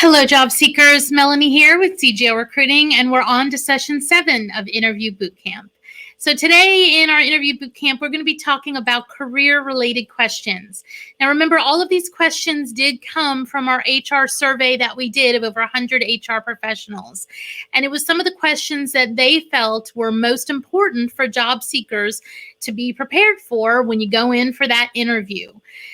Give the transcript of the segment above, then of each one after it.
Hello, job seekers. Melanie here with CGL Recruiting, and we're on to session 7 of Interview Bootcamp. So today in our Interview Bootcamp, we're going to be talking about career-related questions. Now remember, all of these questions did come from our HR survey that we did of over 100 HR professionals. And it was some of the questions that they felt were most important for job seekers to be prepared for when you go in for that interview.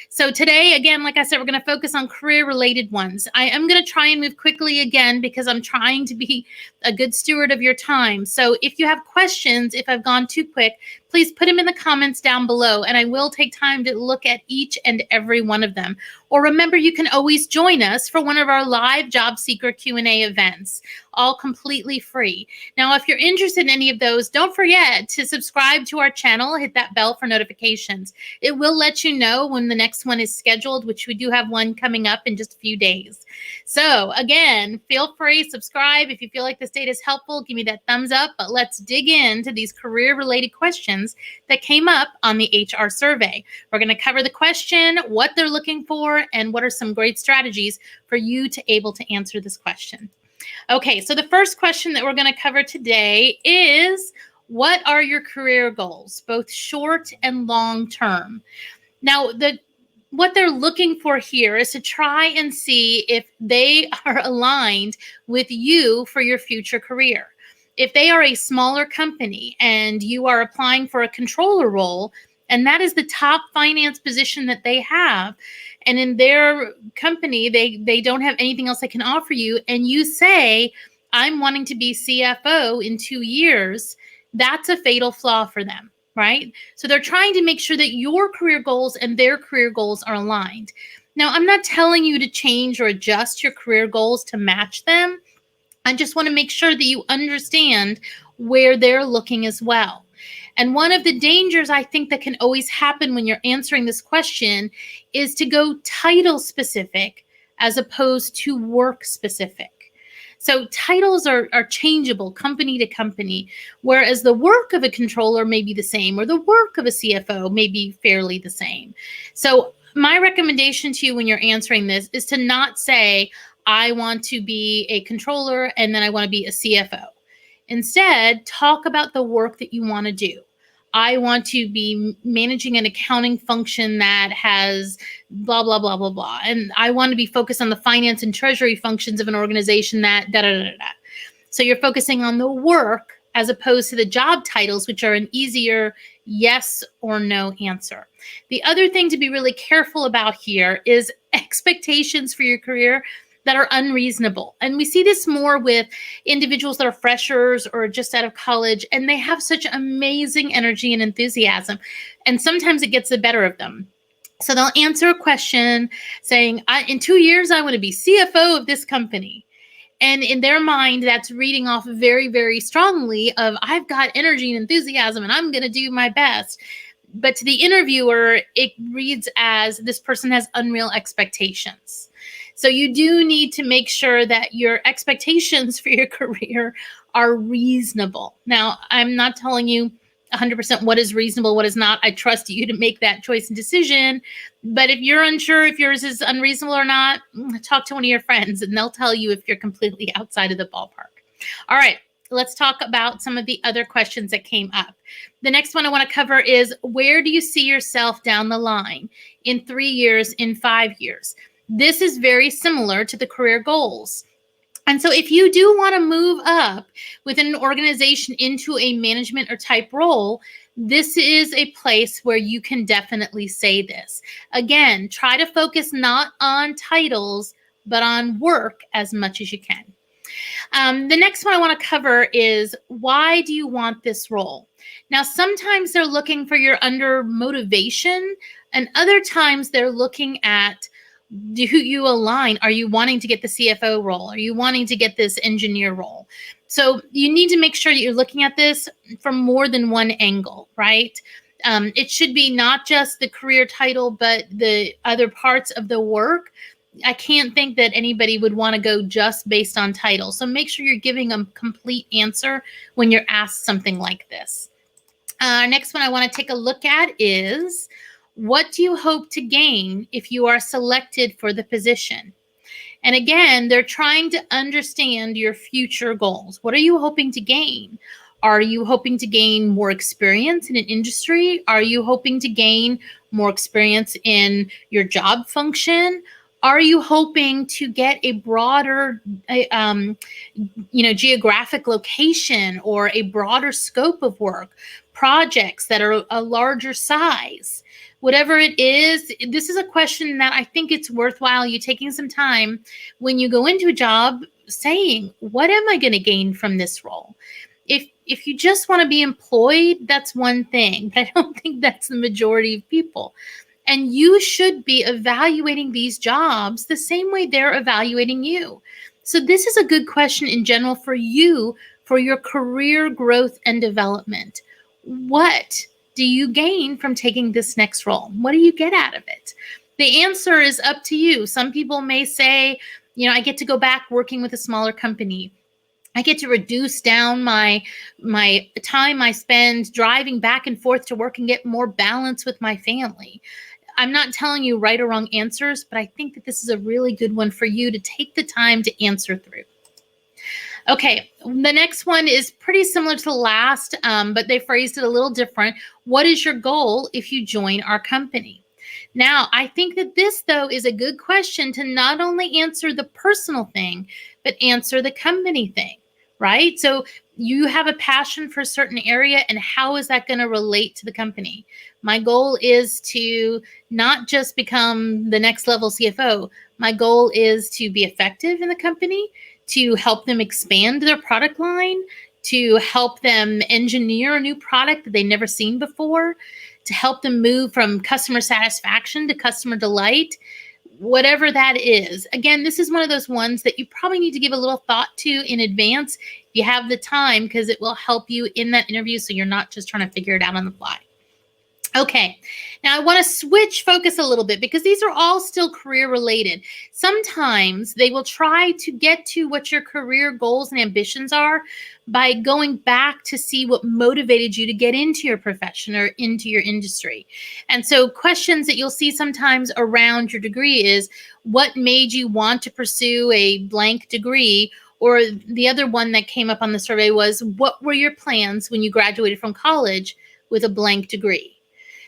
So today, again, like I said, we're going to focus on career-related ones. I am going to try and move quickly again because I'm trying to be a good steward of your time. So if you have questions, if I've gone too quick, please put them in the comments down below, and I will take time to look at each and every one of them. Or remember, you can always join us for one of our live job seeker Q&A events, all completely free. Now, if you're interested in any of those, don't forget to subscribe to our channel, hit that bell for notifications. It will let you know when the next one is scheduled, which we do have one coming up in just a few days. So again, feel free, subscribe. If you feel like this data is helpful, give me that thumbs up, but let's dig into these career-related questions that came up on the HR survey. We're going to cover the question, what they're looking for, and what are some great strategies for you to able to answer this question. Okay, so the first question that we're going to cover today is, what are your career goals, both short and long term? Now, what they're looking for here is to try and see if they are aligned with you for your future career. If they are a smaller company and you are applying for a controller role, and that is the top finance position that they have, and in their company, they don't have anything else they can offer you, and you say, I'm wanting to be CFO in 2 years, that's a fatal flaw for them, right? So they're trying to make sure that your career goals and their career goals are aligned. Now, I'm not telling you to change or adjust your career goals to match them. I just want to make sure that you understand where they're looking as well. And one of the dangers I think that can always happen when you're answering this question is to go title specific as opposed to work specific. So titles are changeable company to company, whereas the work of a controller may be the same, or the work of a CFO may be fairly the same. So my recommendation to you when you're answering this is to not say, I want to be a controller and then I want to be a CFO. Instead, talk about the work that you want to do. I want to be managing an accounting function that has blah, blah, blah, blah, blah. And I want to be focused on the finance and treasury functions of an organization that da, da, da, da. So you're focusing on the work as opposed to the job titles, which are an easier yes or no answer. The other thing to be really careful about here is expectations for your career that are unreasonable. And we see this more with individuals that are freshers or just out of college, and they have such amazing energy and enthusiasm. And sometimes it gets the better of them. So they'll answer a question saying, in 2 years, I want to be CFO of this company. And in their mind, that's reading off very, very strongly of, I've got energy and enthusiasm and I'm going to do my best. But to the interviewer, it reads as this person has unreal expectations. So you do need to make sure that your expectations for your career are reasonable. Now, I'm not telling you 100% what is reasonable, what is not. I trust you to make that choice and decision. But if you're unsure if yours is unreasonable or not, talk to one of your friends and they'll tell you if you're completely outside of the ballpark. All right, let's talk about some of the other questions that came up. The next one I want to cover is, where do you see yourself down the line in 3 years, in 5 years? This is very similar to the career goals. And so if you do want to move up within an organization into a management or type role, this is a place where you can definitely say this. Again, try to focus not on titles, but on work as much as you can. The next one I want to cover is, why do you want this role? Now, sometimes they're looking for your under motivation, and other times they're looking at, do you align? Are you wanting to get the CFO role? Are you wanting to get this engineer role? So you need to make sure that you're looking at this from more than one angle, right? It should be not just the career title, but the other parts of the work. I can't think that anybody would want to go just based on title. So make sure you're giving a complete answer when you're asked something like this. Next one I want to take a look at is, what do you hope to gain if you are selected for the position? And again, they're trying to understand your future goals. What are you hoping to gain? Are you hoping to gain more experience in an industry? Are you hoping to gain more experience in your job function? Are you hoping to get a broader geographic location or a broader scope of work, projects that are a larger size? Whatever it is, this is a question that I think it's worthwhile you taking some time when you go into a job saying, what am I going to gain from this role? If you just want to be employed, that's one thing, but I don't think that's the majority of people. And you should be evaluating these jobs the same way they're evaluating you. So this is a good question in general for you, for your career growth and development. What do you gain from taking this next role? What do you get out of it? The answer is up to you. Some people may say, I get to go back working with a smaller company. I get to reduce down my time I spend driving back and forth to work and get more balance with my family. I'm not telling you right or wrong answers, but I think that this is a really good one for you to take the time to answer through. Okay, the next one is pretty similar to the last, but they phrased it a little different. What is your goal if you join our company? Now, I think that this, though, is a good question to not only answer the personal thing, but answer the company thing, right? So you have a passion for a certain area, and how is that going to relate to the company? My goal is to not just become the next level CFO. My goal is to be effective in the company, to help them expand their product line, to help them engineer a new product that they've never seen before, to help them move from customer satisfaction to customer delight, whatever that is. Again, this is one of those ones that you probably need to give a little thought to in advance if you have the time, because it will help you in that interview so you're not just trying to figure it out on the fly. Okay, now I want to switch focus a little bit because these are all still career related. Sometimes they will try to get to what your career goals and ambitions are by going back to see what motivated you to get into your profession or into your industry. And so questions that you'll see sometimes around your degree is, what made you want to pursue a blank degree? Or the other one that came up on the survey was, what were your plans when you graduated from college with a blank degree?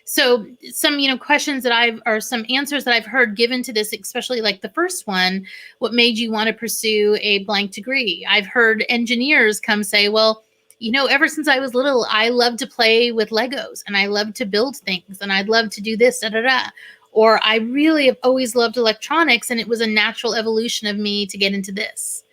So some, questions that some answers that I've heard given to this, especially like the first one, what made you want to pursue a blank degree? I've heard engineers come say, well, ever since I was little, I loved to play with Legos and I loved to build things and I'd love to do this, da, da, da. Or I really have always loved electronics and it was a natural evolution of me to get into this.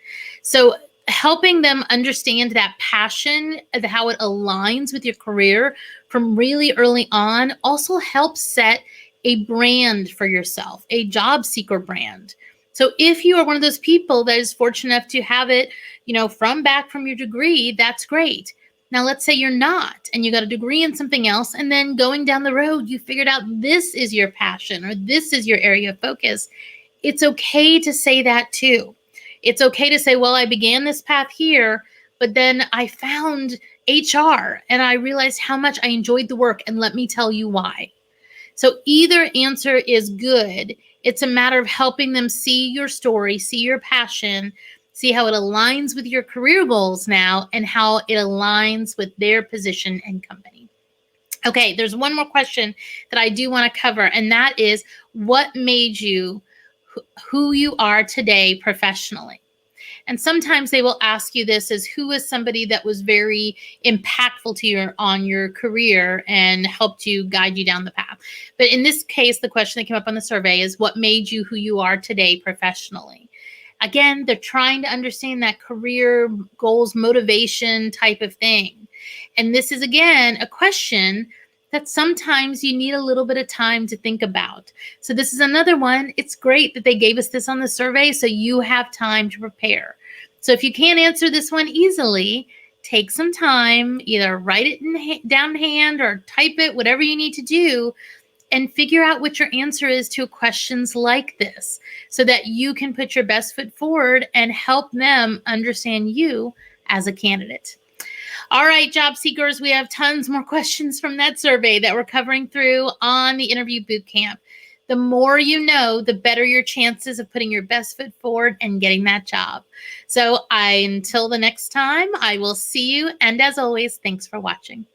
So helping them understand that passion and how it aligns with your career from really early on also helps set a brand for yourself, a job seeker brand. So if you are one of those people that is fortunate enough to have it, from your degree, that's great. Now, let's say you're not, and you got a degree in something else, and then going down the road, you figured out this is your passion or this is your area of focus. It's okay to say that too. It's okay to say, well, I began this path here, but then I found HR and I realized how much I enjoyed the work, and let me tell you why. So either answer is good. It's a matter of helping them see your story, see your passion, see how it aligns with your career goals now, and how it aligns with their position and company. Okay, there's one more question that I do want to cover, and that is, what made you who you are today professionally? And sometimes they will ask you this as, who is somebody that was very impactful to you on your career and helped you guide you down the path? But in this case, the question that came up on the survey is, what made you who you are today professionally? Again, they're trying to understand that career goals, motivation type of thing. And this is, again, a question that sometimes you need a little bit of time to think about. So this is another one. It's great that they gave us this on the survey so you have time to prepare. So if you can't answer this one easily, take some time, either write it down hand or type it, whatever you need to do, and figure out what your answer is to questions like this so that you can put your best foot forward and help them understand you as a candidate. All right, job seekers, we have tons more questions from that survey that we're covering through on the interview bootcamp. The more you know, the better your chances of putting your best foot forward and getting that job. So until the next time, I will see you. And as always, thanks for watching.